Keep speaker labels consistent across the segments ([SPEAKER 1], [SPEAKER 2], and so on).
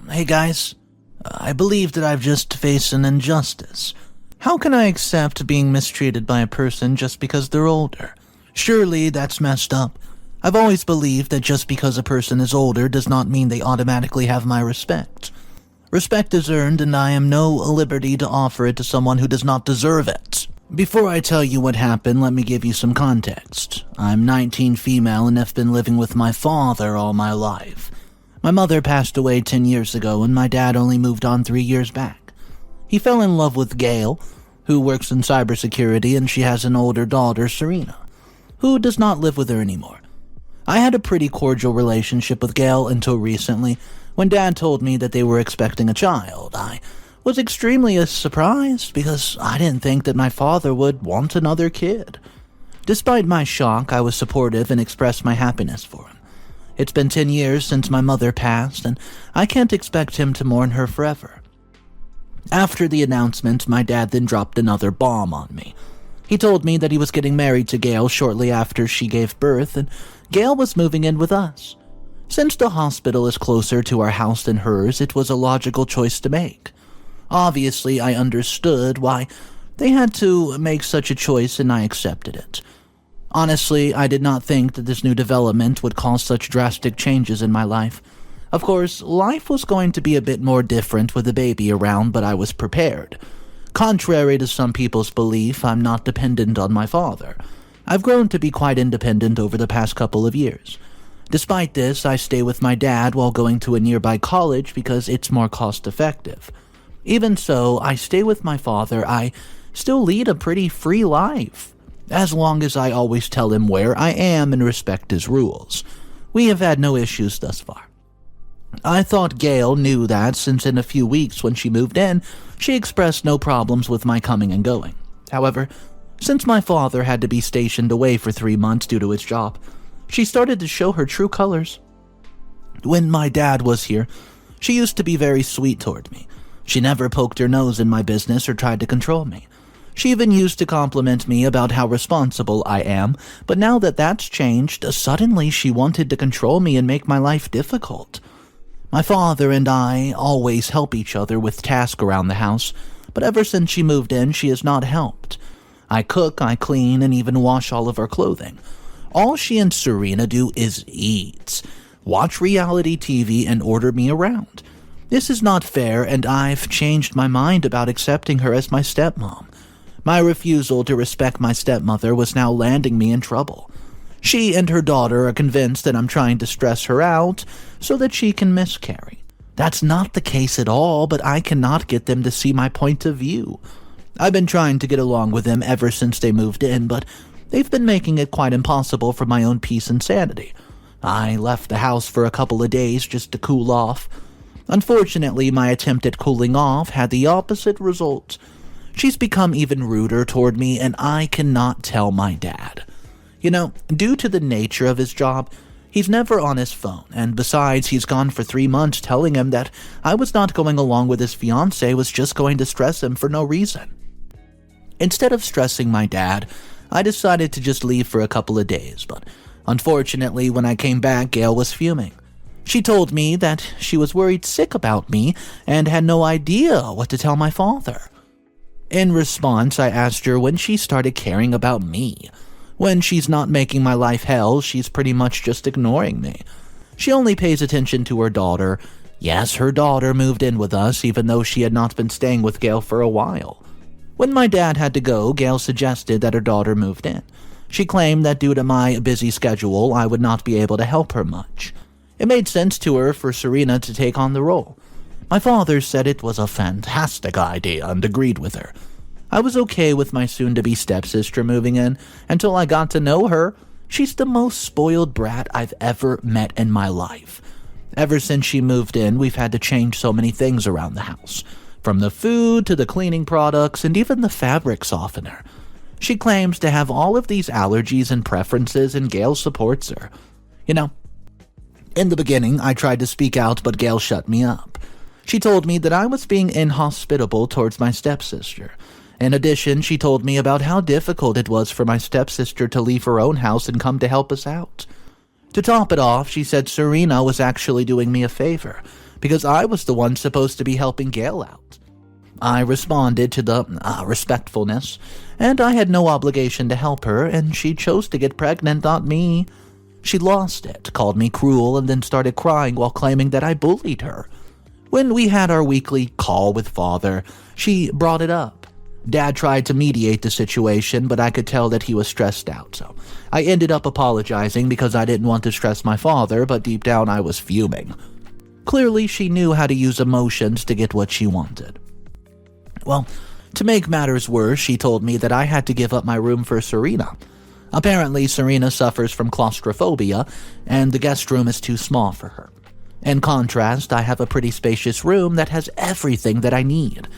[SPEAKER 1] Hey guys, I believe that I've just faced an injustice. How can I accept being mistreated by a person just because they're older? Surely that's messed up. I've always believed that just because a person is older does not mean they automatically have my respect. Respect is earned, and I am no liberty to offer it to someone who does not deserve it. Before I tell you what happened, let me give you some context. I'm 19 female and have been living with my father all my life. My mother passed away 10 years ago, and my dad only moved on 3 years back. He fell in love with Gail, who works in cybersecurity, and she has an older daughter, Serena, who does not live with her anymore. I had a pretty cordial relationship with Gail until recently, when Dad told me that they were expecting a child. I was extremely surprised because I didn't think that my father would want another kid. Despite my shock, I was supportive and expressed my happiness for him. It's been 10 years since my mother passed, and I can't expect him to mourn her forever. After the announcement, my dad then dropped another bomb on me. He told me that he was getting married to Gail shortly after she gave birth, and Gail was moving in with us. Since the hospital is closer to our house than hers, it was a logical choice to make. Obviously, I understood why they had to make such a choice, and I accepted it. Honestly, I did not think that this new development would cause such drastic changes in my life. Of course, life was going to be a bit more different with a baby around, but I was prepared. Contrary to some people's belief, I'm not dependent on my father. I've grown to be quite independent over the past couple of years. Despite this, I stay with my dad while going to a nearby college because it's more cost-effective. Even so, I stay with my father. I still lead a pretty free life, as long as I always tell him where I am and respect his rules. We have had no issues thus far. I thought Gail knew that, since in a few weeks when she moved in, she expressed no problems with my coming and going. However, since my father had to be stationed away for 3 months due to his job, she started to show her true colors. When my dad was here, she used to be very sweet toward me. She never poked her nose in my business or tried to control me. She even used to compliment me about how responsible I am, but now that that's changed, suddenly she wanted to control me and make my life difficult. My father and I always help each other with tasks around the house, but ever since she moved in, she has not helped. I cook, I clean, and even wash all of our clothing. All she and Serena do is eat, watch reality TV, and order me around. This is not fair, and I've changed my mind about accepting her as my stepmom. My refusal to respect my stepmother was now landing me in trouble. She and her daughter are convinced that I'm trying to stress her out so that she can miscarry. That's not the case at all, but I cannot get them to see my point of view. I've been trying to get along with them ever since they moved in, but they've been making it quite impossible for my own peace and sanity. I left the house for a couple of days just to cool off. Unfortunately, my attempt at cooling off had the opposite result. She's become even ruder toward me, and I cannot tell my dad. You know, due to the nature of his job, he's never on his phone, and besides, he's gone for 3 months. Telling him that I was not going along with his fiancée was just going to stress him for no reason. Instead of stressing my dad, I decided to just leave for a couple of days, but unfortunately, when I came back, Gail was fuming. She told me that she was worried sick about me and had no idea what to tell my father. In response, I asked her when she started caring about me. When she's not making my life hell, she's pretty much just ignoring me. She only pays attention to her daughter. Yes, her daughter moved in with us, even though she had not been staying with Gail for a while. When my dad had to go, Gail suggested that her daughter moved in. She claimed that due to my busy schedule, I would not be able to help her much. It made sense to her for Serena to take on the role. My father said it was a fantastic idea and agreed with her. I was okay with my soon-to-be stepsister moving in until I got to know her. She's the most spoiled brat I've ever met in my life. Ever since she moved in, we've had to change so many things around the house, from the food to the cleaning products and even the fabric softener. She claims to have all of these allergies and preferences, and Gail supports her. You know, in the beginning, I tried to speak out, but Gail shut me up. She told me that I was being inhospitable towards my stepsister. In addition, she told me about how difficult it was for my stepsister to leave her own house and come to help us out. To top it off, she said Serena was actually doing me a favor because I was the one supposed to be helping Gail out. I responded to the respectfulness, and I had no obligation to help her, and she chose to get pregnant, not me. She lost it, called me cruel, and then started crying while claiming that I bullied her. When we had our weekly call with Father, she brought it up. Dad tried to mediate the situation, but I could tell that he was stressed out, so I ended up apologizing because I didn't want to stress my father, but deep down I was fuming. Clearly, she knew how to use emotions to get what she wanted. Well, to make matters worse, she told me that I had to give up my room for Serena. Apparently, Serena suffers from claustrophobia, and the guest room is too small for her. In contrast, I have a pretty spacious room that has everything that I need.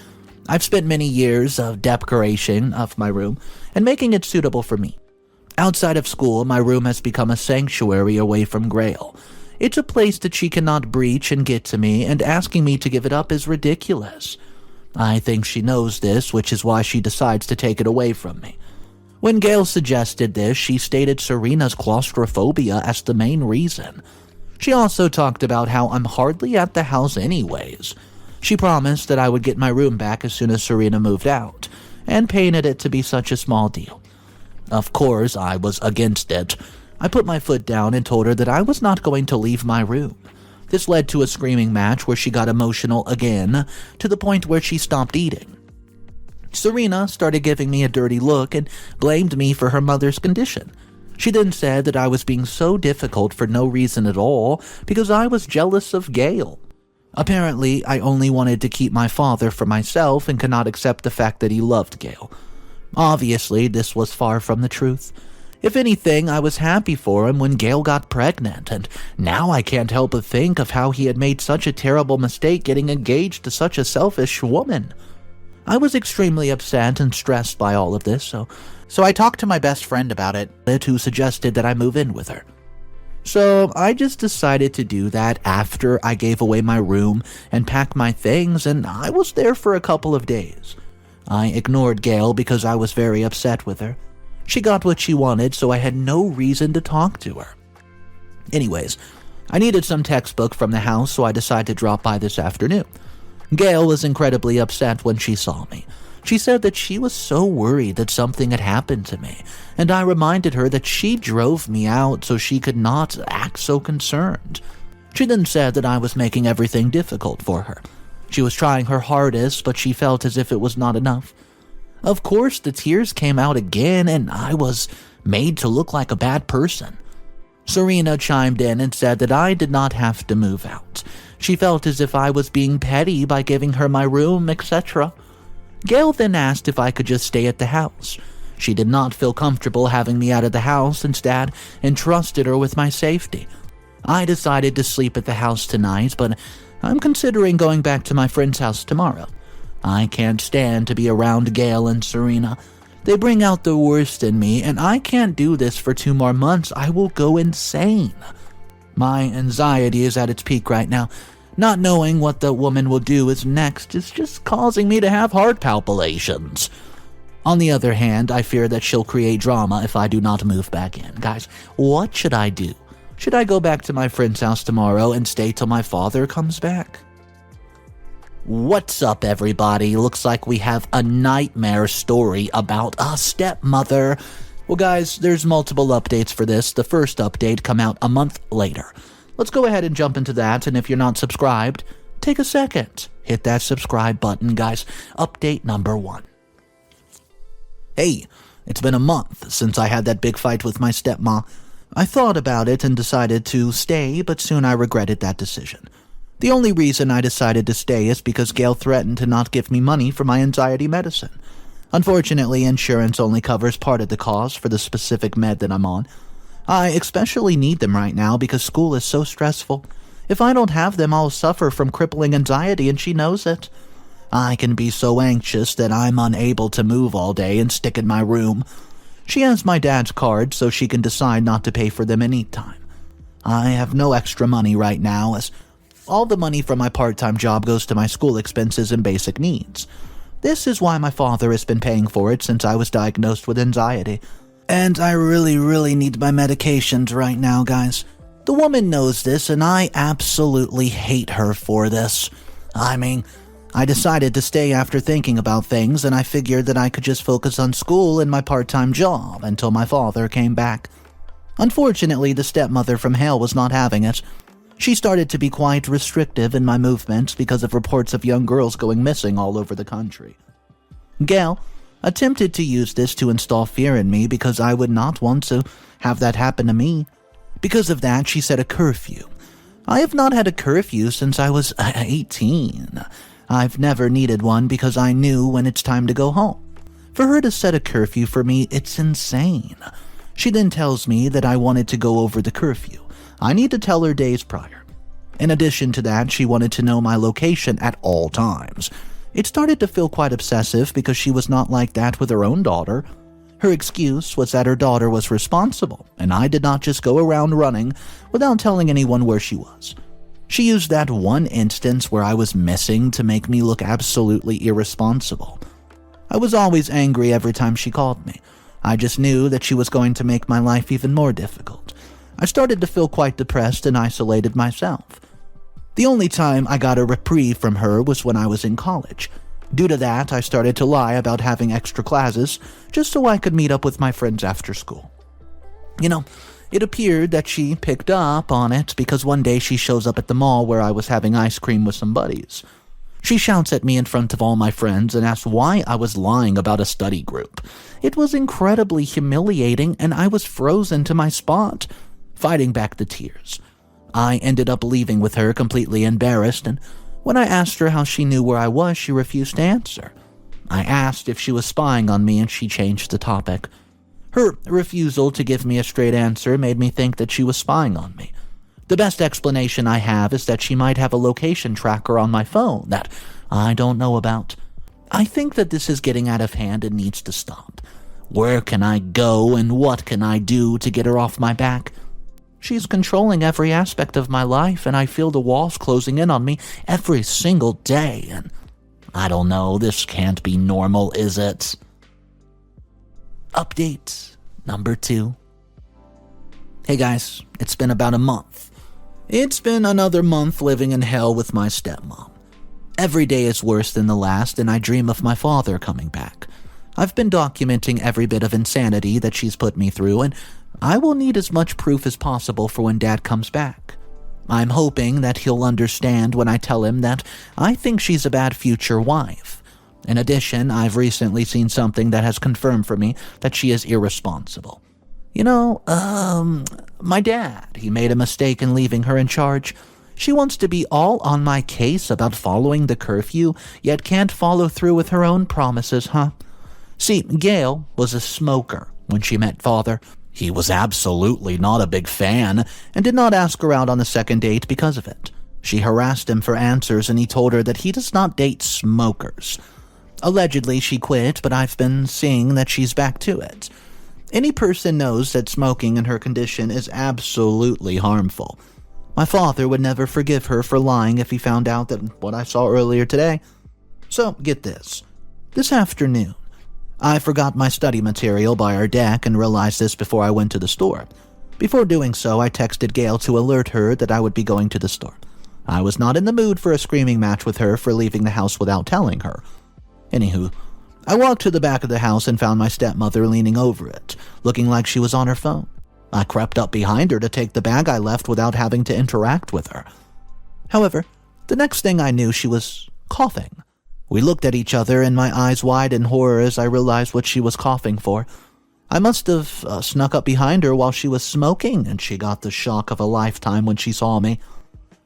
[SPEAKER 1] I've spent many years of decoration of my room and making it suitable for me. Outside of school, my room has become a sanctuary away from Gail. It's a place that she cannot breach and get to me, and asking me to give it up is ridiculous. I think she knows this, which is why she decides to take it away from me. When Gail suggested this, she stated Serena's claustrophobia as the main reason. She also talked about how I'm hardly at the house anyways. She promised that I would get my room back as soon as Serena moved out, and painted it to be such a small deal. Of course, I was against it. I put my foot down and told her that I was not going to leave my room. This led to a screaming match where she got emotional again, to the point where she stopped eating. Serena started giving me a dirty look and blamed me for her mother's condition. She then said that I was being so difficult for no reason at all because I was jealous of Gail. Apparently, I only wanted to keep my father for myself and could not accept the fact that he loved Gail. Obviously, this was far from the truth. If anything, I was happy for him when Gail got pregnant, and now I can't help but think of how he had made such a terrible mistake getting engaged to such a selfish woman. I was extremely upset and stressed by all of this, so I talked to my best friend about it, who suggested that I move in with her. So I just decided to do that after I gave away my room and packed my things, and I was there for a couple of days. I ignored Gail because I was very upset with her. She got what she wanted, so I had no reason to talk to her. Anyways, I needed some textbook from the house, so I decided to drop by this afternoon. Gail was incredibly upset when she saw me. She said that she was so worried that something had happened to me, and I reminded her that she drove me out so she could not act so concerned. She then said that I was making everything difficult for her. She was trying her hardest, but she felt as if it was not enough. Of course, the tears came out again, and I was made to look like a bad person. Serena chimed in and said that I did not have to move out. She felt as if I was being petty by giving her my room, etc. Gail then asked if I could just stay at the house. She did not feel comfortable having me out of the house, instead entrusted her with my safety. I decided to sleep at the house tonight, but I'm considering going back to my friend's house tomorrow. I can't stand to be around Gail and Serena. They bring out the worst in me, and I can't do this for 2 more months. I will go insane. My anxiety is at its peak right now. Not knowing what the woman will do is next is just causing me to have heart palpitations. On the other hand, I fear that she'll create drama if I do not move back in. Guys, what should I do? Should I go back to my friend's house tomorrow and stay till my father comes back? What's up, everybody? Looks like we have a nightmare story about a stepmother. Well, guys, there's multiple updates for this. The first update come out a month later. Let's go ahead and jump into that, and if you're not subscribed, take a second. Hit that subscribe button, guys. Update number 1. Hey, it's been a month since I had that big fight with my stepmom. I thought about it and decided to stay, but soon I regretted that decision. The only reason I decided to stay is because Gail threatened to not give me money for my anxiety medicine. Unfortunately, insurance only covers part of the cost for the specific med that I'm on. I especially need them right now because school is so stressful. If I don't have them, I'll suffer from crippling anxiety, and she knows it. I can be so anxious that I'm unable to move all day and stick in my room. She has my dad's card, so she can decide not to pay for them anytime. I have no extra money right now, as all the money from my part-time job goes to my school expenses and basic needs. This is why my father has been paying for it since I was diagnosed with anxiety. And I really need my medications right now, guys. The woman knows this, and I absolutely hate her for this. I decided to stay after thinking about things, and I figured that I could just focus on school and my part-time job until my father came back. Unfortunately, the stepmother from hell was not having it. She started to be quite restrictive in my movements because of reports of young girls going missing all over the country. Gail attempted to use this to install fear in me because I would not want to have that happen to me. Because of that, she set a curfew. I have not had a curfew since I was 18. I've never needed one because I knew when it's time to go home. For her to set a curfew for me, it's insane. She then tells me that I wanted to go over the curfew. I need to tell her days prior. In addition to that, she wanted to know my location at all times. It started to feel quite obsessive because she was not like that with her own daughter. Her excuse was that her daughter was responsible, and I did not just go around running without telling anyone where she was. She used that one instance where I was missing to make me look absolutely irresponsible. I was always angry every time she called me. I just knew that she was going to make my life even more difficult. I started to feel quite depressed and isolated myself. The only time I got a reprieve from her was when I was in college. Due to that, I started to lie about having extra classes just so I could meet up with my friends after school. It appeared that she picked up on it because one day she shows up at the mall where I was having ice cream with some buddies. She shouts at me in front of all my friends and asks why I was lying about a study group. It was incredibly humiliating and I was frozen to my spot, fighting back the tears. I ended up leaving with her completely embarrassed, and when I asked her how she knew where I was, she refused to answer. I asked if she was spying on me and she changed the topic. Her refusal to give me a straight answer made me think that she was spying on me. The best explanation I have is that she might have a location tracker on my phone that I don't know about. I think that this is getting out of hand and needs to stop. Where can I go and what can I do to get her off my back? She's controlling every aspect of my life, and I feel the walls closing in on me every single day, and I don't know, this can't be normal, is it? Update number 2. Hey guys, it's been about a month. It's been another month living in hell with my stepmom. Every day is worse than the last, and I dream of my father coming back. I've been documenting every bit of insanity that she's put me through, and I will need as much proof as possible for when Dad comes back. I'm hoping that he'll understand when I tell him that I think she's a bad future wife. In addition, I've recently seen something that has confirmed for me that she is irresponsible. My dad, he made a mistake in leaving her in charge. She wants to be all on my case about following the curfew, yet can't follow through with her own promises, huh? See, Gail was a smoker when she met Father. He was absolutely not a big fan and did not ask her out on the second date because of it. She harassed him for answers and he told her that he does not date smokers. Allegedly, she quit, but I've been seeing that she's back to it. Any person knows that smoking in her condition is absolutely harmful. My father would never forgive her for lying if he found out that what I saw earlier today. So, get this. This afternoon, I forgot my study material by our deck and realized this before I went to the store. Before doing so, I texted Gail to alert her that I would be going to the store. I was not in the mood for a screaming match with her for leaving the house without telling her. Anywho, I walked to the back of the house and found my stepmother leaning over it, looking like she was on her phone. I crept up behind her to take the bag I left without having to interact with her. However, the next thing I knew, she was coughing. We looked at each other and my eyes wide in horror as I realized what she was coughing for. I must have snuck up behind her while she was smoking, and she got the shock of a lifetime when she saw me.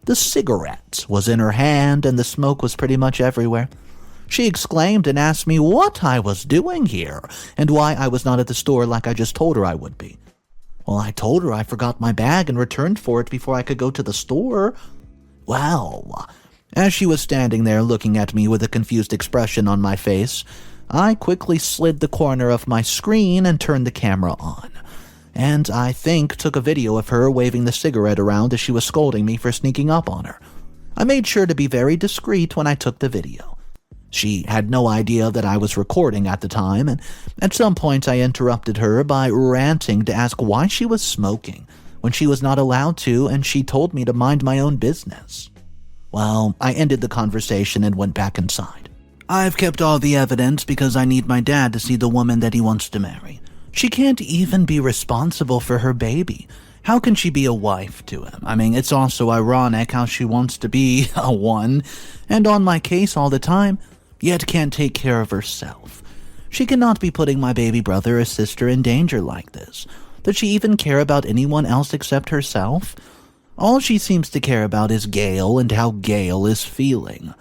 [SPEAKER 1] The cigarette was in her hand and the smoke was pretty much everywhere. She exclaimed and asked me what I was doing here and why I was not at the store like I just told her I would be. Well, I told her I forgot my bag and returned for it before I could go to the store. Well, as she was standing there looking at me with a confused expression on my face, I quickly slid the corner of my screen and turned the camera on. And I think took a video of her waving the cigarette around as she was scolding me for sneaking up on her. I made sure to be very discreet when I took the video. She had no idea that I was recording at the time, and at some point I interrupted her by ranting to ask why she was smoking, when she was not allowed to, and she told me to mind my own business. Well, I ended the conversation and went back inside. I've kept all the evidence because I need my dad to see the woman that he wants to marry. She can't even be responsible for her baby. How can she be a wife to him? I mean, it's also ironic how she wants to be a one and on my case all the time, yet can't take care of herself. She cannot be putting my baby brother or sister in danger like this. Does she even care about anyone else except herself? All she seems to care about is Gail and how Gail is feeling.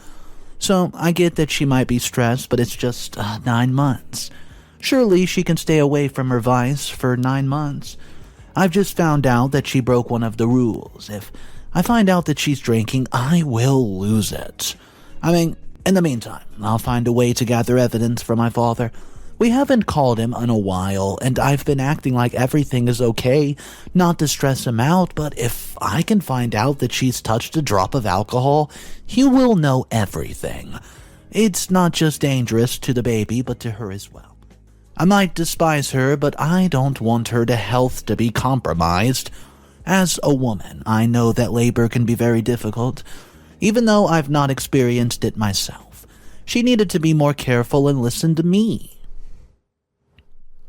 [SPEAKER 1] So I get that she might be stressed, but it's just 9 months. Surely she can stay away from her vice for 9 months. I've just found out that she broke one of the rules. If I find out that she's drinking, I will lose it. I mean, in the meantime, I'll find a way to gather evidence from my father. We haven't called him in a while, and I've been acting like everything is okay, not to stress him out, but if I can find out that she's touched a drop of alcohol, he will know everything. It's not just dangerous to the baby, but to her as well. I might despise her, but I don't want her health to be compromised. As a woman, I know that labor can be very difficult, even though I've not experienced it myself. She needed to be more careful and listen to me.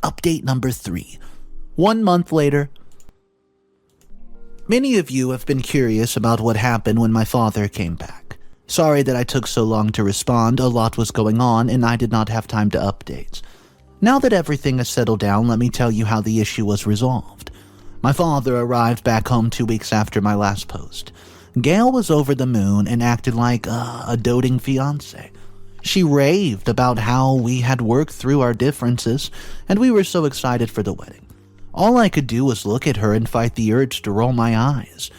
[SPEAKER 1] Update number 3. 1 month later. Many of you have been curious about what happened when my father came back. Sorry that I took so long to respond. A lot was going on and I did not have time to update. Now that everything has settled down, let me tell you how the issue was resolved. My father arrived back home 2 weeks after my last post. Gail was over the moon and acted like a doting fiancé. She raved about how we had worked through our differences, and we were so excited for the wedding. All I could do was look at her and fight the urge to roll my eyes.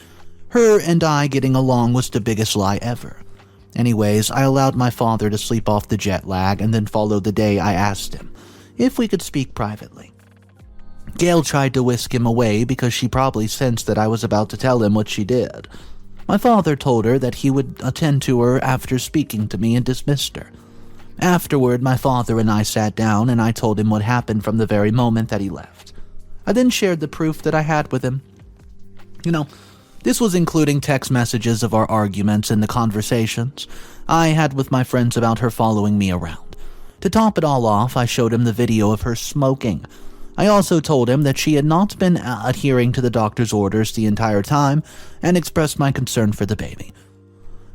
[SPEAKER 1] Her and I getting along was the biggest lie ever. Anyways, I allowed my father to sleep off the jet lag and then followed the day I asked him if we could speak privately. Gail tried to whisk him away because she probably sensed that I was about to tell him what she did. My father told her that he would attend to her after speaking to me and dismissed her. Afterward, my father and I sat down and I told him what happened from the very moment that he left. I then shared the proof that I had with him. This was including text messages of our arguments and the conversations I had with my friends about her following me around. To top it all off, I showed him the video of her smoking. I also told him that she had not been adhering to the doctor's orders the entire time and expressed my concern for the baby.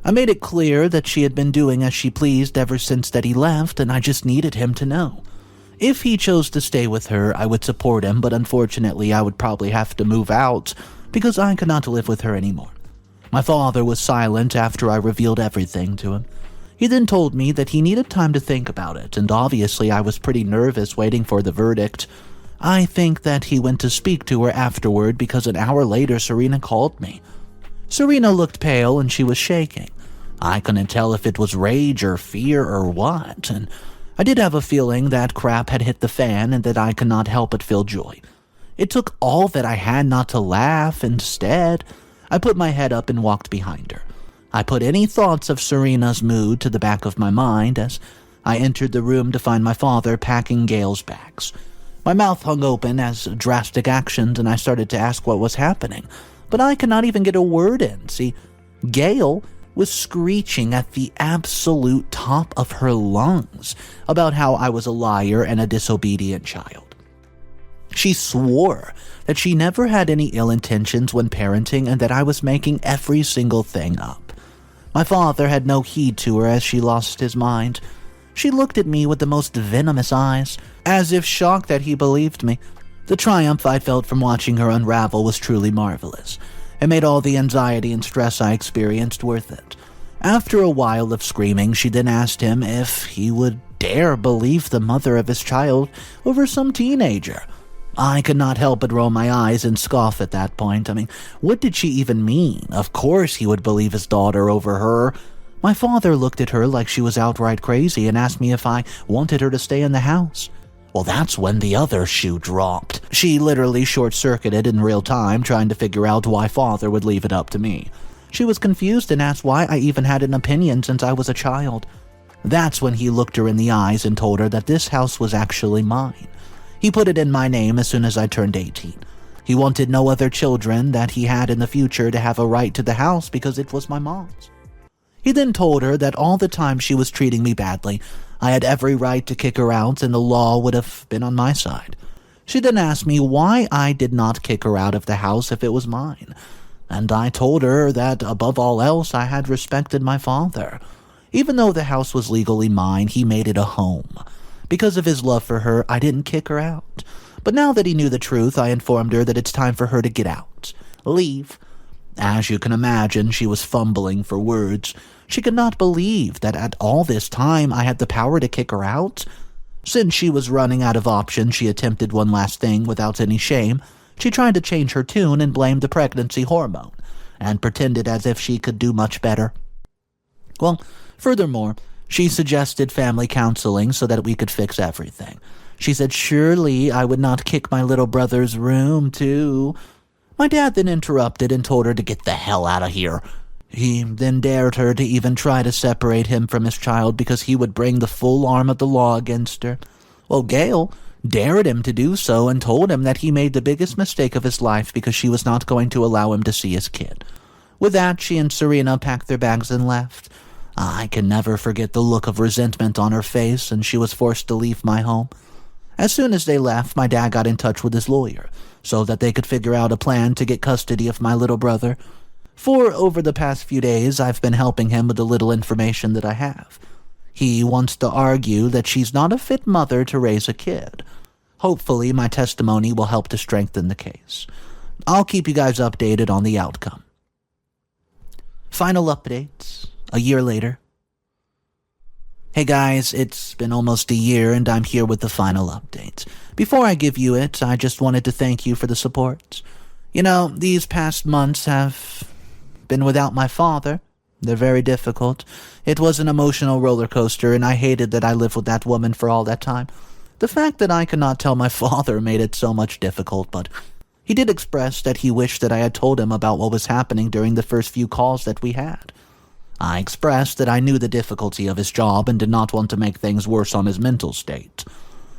[SPEAKER 1] I made it clear that she had been doing as she pleased ever since that he left, and I just needed him to know. If he chose to stay with her, I would support him, but unfortunately I would probably have to move out because I could not live with her anymore. My father was silent after I revealed everything to him. He then told me that he needed time to think about it, and obviously I was pretty nervous waiting for the verdict. I think that he went to speak to her afterward because an hour later Serena called me. Serena looked pale and she was shaking. I couldn't tell if it was rage or fear or what, and I did have a feeling that crap had hit the fan and that I could not help but feel joy. It took all that I had not to laugh. Instead, I put my head up and walked behind her. I put any thoughts of Serena's mood to the back of my mind as I entered the room to find my father packing Gail's bags. My mouth hung open as drastic actions and I started to ask what was happening, but I could not even get a word in. See, Gail was screeching at the absolute top of her lungs about how I was a liar and a disobedient child. She swore that she never had any ill intentions when parenting and that I was making every single thing up. My father had no heed to her as she lost his mind. She looked at me with the most venomous eyes, as if shocked that he believed me. The triumph I felt from watching her unravel was truly marvelous. It made all the anxiety and stress I experienced worth it. After a while of screaming, she then asked him if he would dare believe the mother of his child over some teenager. I could not help but roll my eyes and scoff at that point. What did she even mean? Of course he would believe his daughter over her. My father looked at her like she was outright crazy and asked me if I wanted her to stay in the house. Well, that's when the other shoe dropped. She literally short-circuited in real time, trying to figure out why father would leave it up to me. She was confused and asked why I even had an opinion since I was a child. That's when he looked her in the eyes and told her that this house was actually mine. He put it in my name as soon as I turned 18. He wanted no other children that he had in the future to have a right to the house because it was my mom's. He then told her that all the time she was treating me badly, I had every right to kick her out and the law would have been on my side. She then asked me why I did not kick her out of the house if it was mine, and I told her that above all else I had respected my father. Even though the house was legally mine, he made it a home. Because of his love for her, I didn't kick her out. But now that he knew the truth, I informed her that it's time for her to get out. Leave. As you can imagine, she was fumbling for words. She could not believe that at all this time I had the power to kick her out. Since she was running out of options, she attempted one last thing without any shame. She tried to change her tune and blamed the pregnancy hormone, and pretended as if she could do much better. Well, furthermore, she suggested family counseling so that we could fix everything. She said surely I would not kick my little brother's room, too. My dad then interrupted and told her to get the hell out of here. He then dared her to even try to separate him from his child because he would bring the full arm of the law against her. Well, Gail dared him to do so and told him that he made the biggest mistake of his life because she was not going to allow him to see his kid. With that, she and Serena packed their bags and left. I can never forget the look of resentment on her face, and she was forced to leave my home. As soon as they left, my dad got in touch with his lawyer so that they could figure out a plan to get custody of my little brother. For over the past few days, I've been helping him with the little information that I have. He wants to argue that she's not a fit mother to raise a kid. Hopefully, my testimony will help to strengthen the case. I'll keep you guys updated on the outcome. Final updates, a year later. Hey guys, it's been almost a year and I'm here with the final update. Before I give you it, I just wanted to thank you for the support. You know, these past months have been without my father. They're very difficult. It was an emotional roller coaster, and I hated that I lived with that woman for all that time. The fact that I could not tell my father made it so much difficult, but he did express that he wished that I had told him about what was happening during the first few calls that we had. I expressed that I knew the difficulty of his job and did not want to make things worse on his mental state.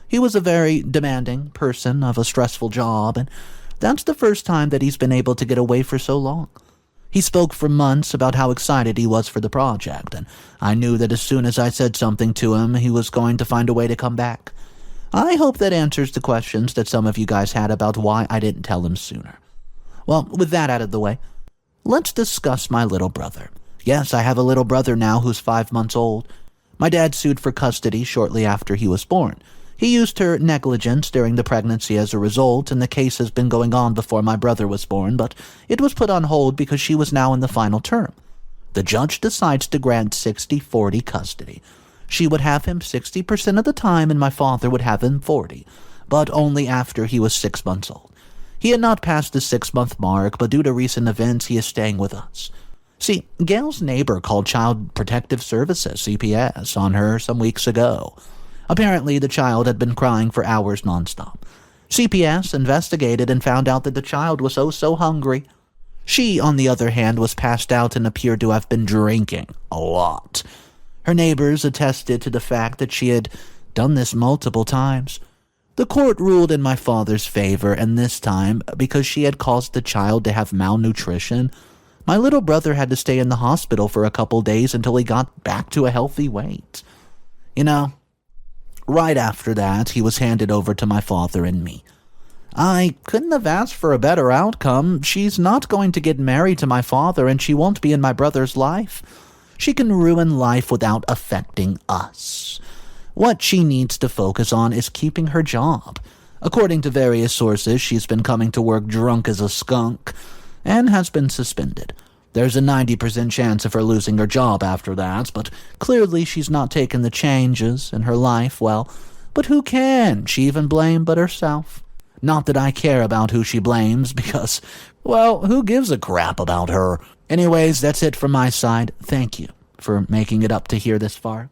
[SPEAKER 1] He was a very demanding person of a stressful job, and that's the first time that he's been able to get away for so long. He spoke for months about how excited he was for the project, and I knew that as soon as I said something to him, he was going to find a way to come back. I hope that answers the questions that some of you guys had about why I didn't tell him sooner. Well, with that out of the way, let's discuss my little brother. Yes, I have a little brother now who's 5 months old. My dad sued for custody shortly after he was born. He used her negligence during the pregnancy as a result, and the case has been going on before my brother was born, but it was put on hold because she was now in the final term. The judge decides to grant 60-40 custody. She would have him 60% of the time and my father would have him 40%, but only after he was 6 months old. He had not passed the 6-month mark, but due to recent events, he is staying with us. See, Gail's neighbor called Child Protective Services, CPS, on her some weeks ago. Apparently, the child had been crying for hours nonstop. CPS investigated and found out that the child was so hungry. She, on the other hand, was passed out and appeared to have been drinking a lot. Her neighbors attested to the fact that she had done this multiple times. The court ruled in my father's favor, and this time, because she had caused the child to have malnutrition, my little brother had to stay in the hospital for a couple days until he got back to a healthy weight. You know, right after that, he was handed over to my father and me. I couldn't have asked for a better outcome. She's not going to get married to my father, and she won't be in my brother's life. She can ruin life without affecting us. What she needs to focus on is keeping her job. According to various sources, she's been coming to work drunk as a skunk and has been suspended. There's a 90% chance of her losing her job after that, but clearly she's not taken the changes in her life well. But who can she even blame but herself? Not that I care about who she blames, because, well, who gives a crap about her? Anyways, that's it from my side. Thank you for making it up to here this far.